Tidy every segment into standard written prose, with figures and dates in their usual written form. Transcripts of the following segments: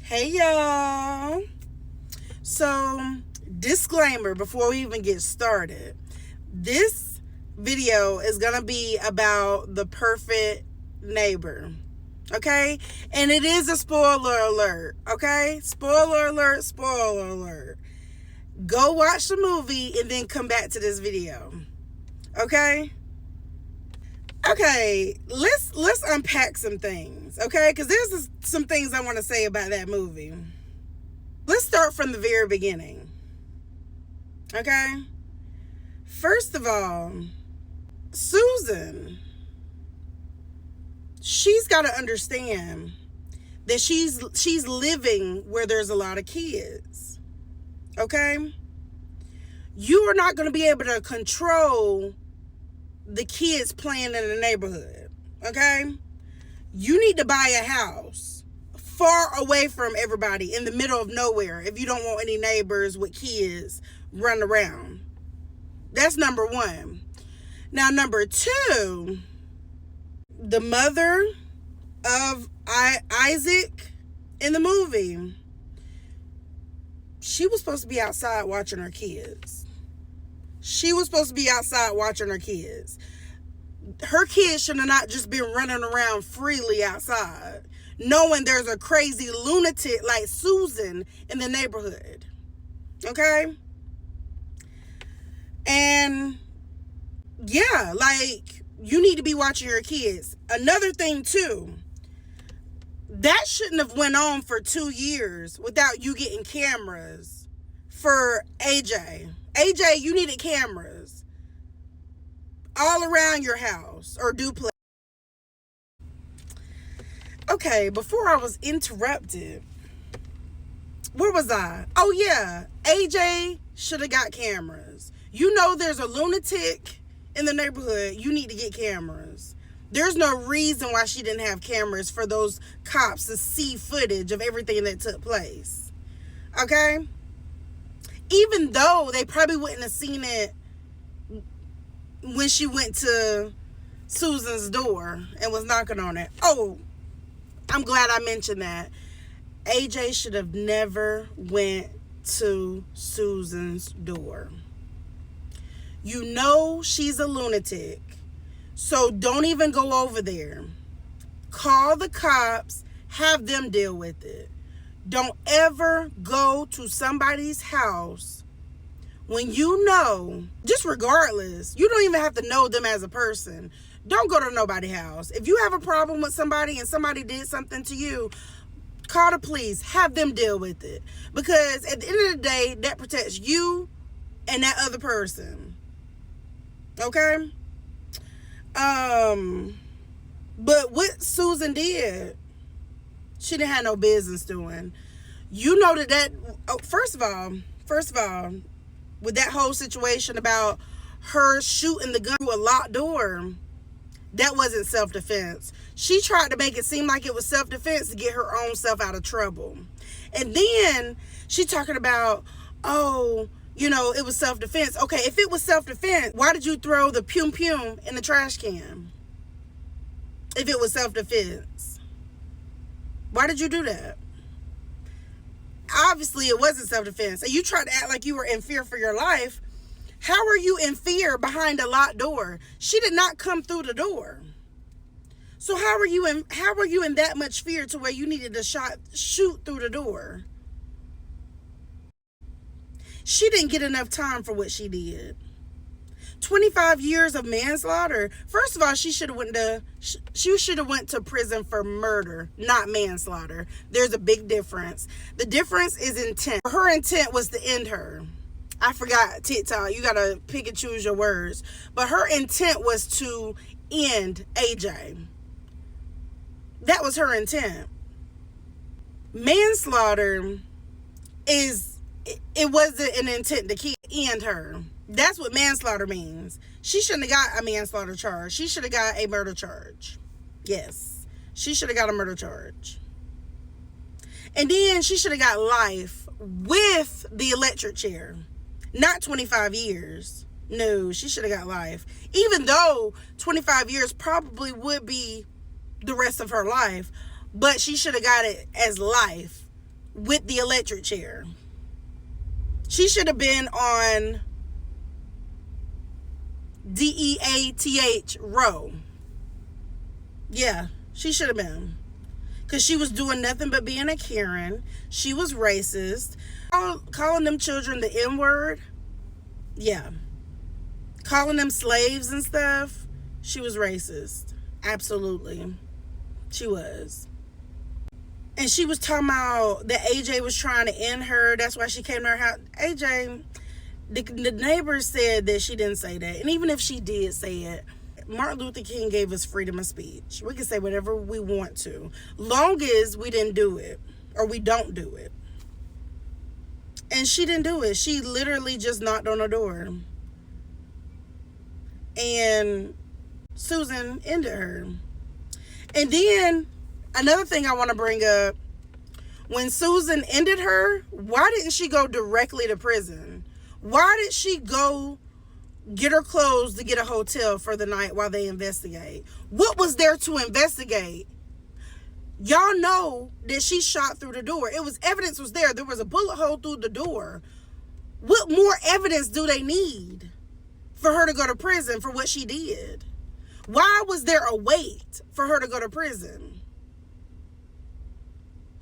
Hey y'all. So, disclaimer before we even get started. This video is going to be about the perfect neighbor. Okay? And it is a spoiler alert. Okay? Spoiler alert, spoiler alert. Go watch the movie and then come back to this video. Okay? Okay, let's unpack some things, okay? Because there's some things I want to say about that movie. Let's start from the very beginning, okay? First of all, Susan, she's got to understand that she's living where there's a lot of kids, okay? You are not going to be able to control the kids playing in the neighborhood, okay? You need to buy a house far away from everybody in the middle of nowhere if you don't want any neighbors with kids running around. That's number one. Now, number two, the mother of Isaac in the movie, she was supposed to be outside watching her kids. She was supposed to be outside watching her kids. Her kids should have not just been running around freely outside, knowing there's a crazy lunatic like Susan in the neighborhood. Okay? And yeah, like, you need to be watching your kids. Another thing too, that shouldn't have went on for 2 years without you getting cameras for AJ. AJ, you needed cameras all around your house or duplex. Okay, before I was interrupted, where was I? Oh yeah, AJ should have got cameras. You know there's a lunatic in the neighborhood. You need to get cameras. There's no reason why she didn't have cameras for those cops to see footage of everything that took place. Okay? Even though they probably wouldn't have seen it when she went to Susan's door and was knocking on it. Oh, I'm glad I mentioned that. AJ should have never went to Susan's door. You know she's a lunatic, so don't even go over there. Call the cops, have them deal with it. Don't ever go to somebody's house when you know, just regardless, you don't even have to know them as a person. Don't go to nobody's house. If you have a problem with somebody and somebody did something to you, call the police, have them deal with it. Because at the end of the day, that protects you and that other person. Okay? But what Susan did, she didn't have no business doing. You know first of all, with that whole situation about her shooting the gun through a locked door, that wasn't self-defense. She tried to make it seem like it was self-defense to get her own self out of trouble. And then she talking about, oh, you know, it was self-defense. Okay, if it was self-defense, why did you throw the pum in the trash can? If it was self-defense, why did you do that? Obviously, it wasn't self-defense. And you tried to act like you were in fear for your life. How are you in fear behind a locked door? She did not come through the door. So how are you in that much fear to where you needed to shoot through the door? She didn't get enough time for what she did. 25 years of manslaughter. First of all, she should have went to prison for murder, not manslaughter. There's a big difference. The difference is intent. Her intent was to end her. I forgot TikTok. You gotta pick and choose your words. But her intent was to end AJ. That was her intent. Manslaughter it wasn't an intent to end her. That's what manslaughter means. She shouldn't have got a manslaughter charge. She should have got a murder charge. Yes. She should have got a murder charge. And then she should have got life with the electric chair. Not 25 years. No, she should have got life. Even though 25 years probably would be the rest of her life. But she should have got it as life with the electric chair. She should have been on DEATH row. Yeah, she should have been. Because she was doing nothing but being a Karen. She was racist. Calling them children the N-word. Yeah. Calling them slaves and stuff. She was racist. Absolutely. She was. And she was talking about that AJ was trying to end her. That's why she came to her house. AJ, the neighbors said that she didn't say that. And even if she did say it, Martin Luther King gave us freedom of speech. We can say whatever we want to, long as we didn't do it or we don't do it. And she didn't do it. She literally just knocked on her door. And Susan ended her. And then another thing I want to bring up, when Susan ended her, why didn't she go directly to prison? Why did she go get her clothes to get a hotel for the night while they investigate? What was there to investigate? Y'all know that she shot through the door. Evidence was there. There was a bullet hole through the door. What more evidence do they need for her to go to prison for what she did? Why was there a wait for her to go to prison?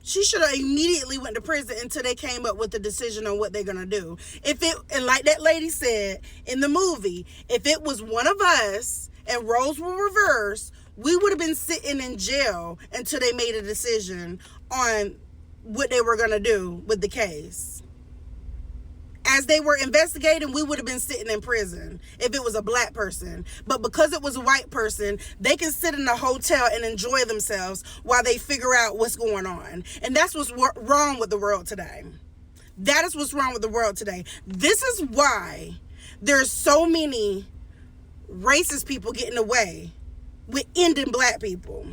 She should have immediately went to prison until they came up with the decision on what they're going to do. And like that lady said in the movie, if it was one of us and roles were reversed, we would have been sitting in jail until they made a decision on what they were going to do with the case. As they were investigating, we would have been sitting in prison if it was a black person. But because it was a white person, they can sit in a hotel and enjoy themselves while they figure out what's going on. And that's what's wrong with the world today. That is what's wrong with the world today. This is why there's so many racist people getting away with ending black people.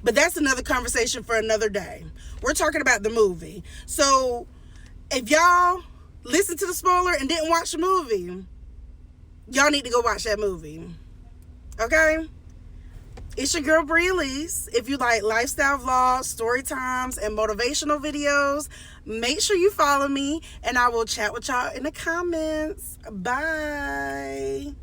But that's another conversation for another day. We're talking about the movie. So if y'all listen to the spoiler and didn't watch the movie, y'all need to go watch that movie. Okay? It's your girl Bri Elise. If you like lifestyle vlogs, story times, and motivational videos, make sure you follow me, and I will chat with y'all in the comments. Bye.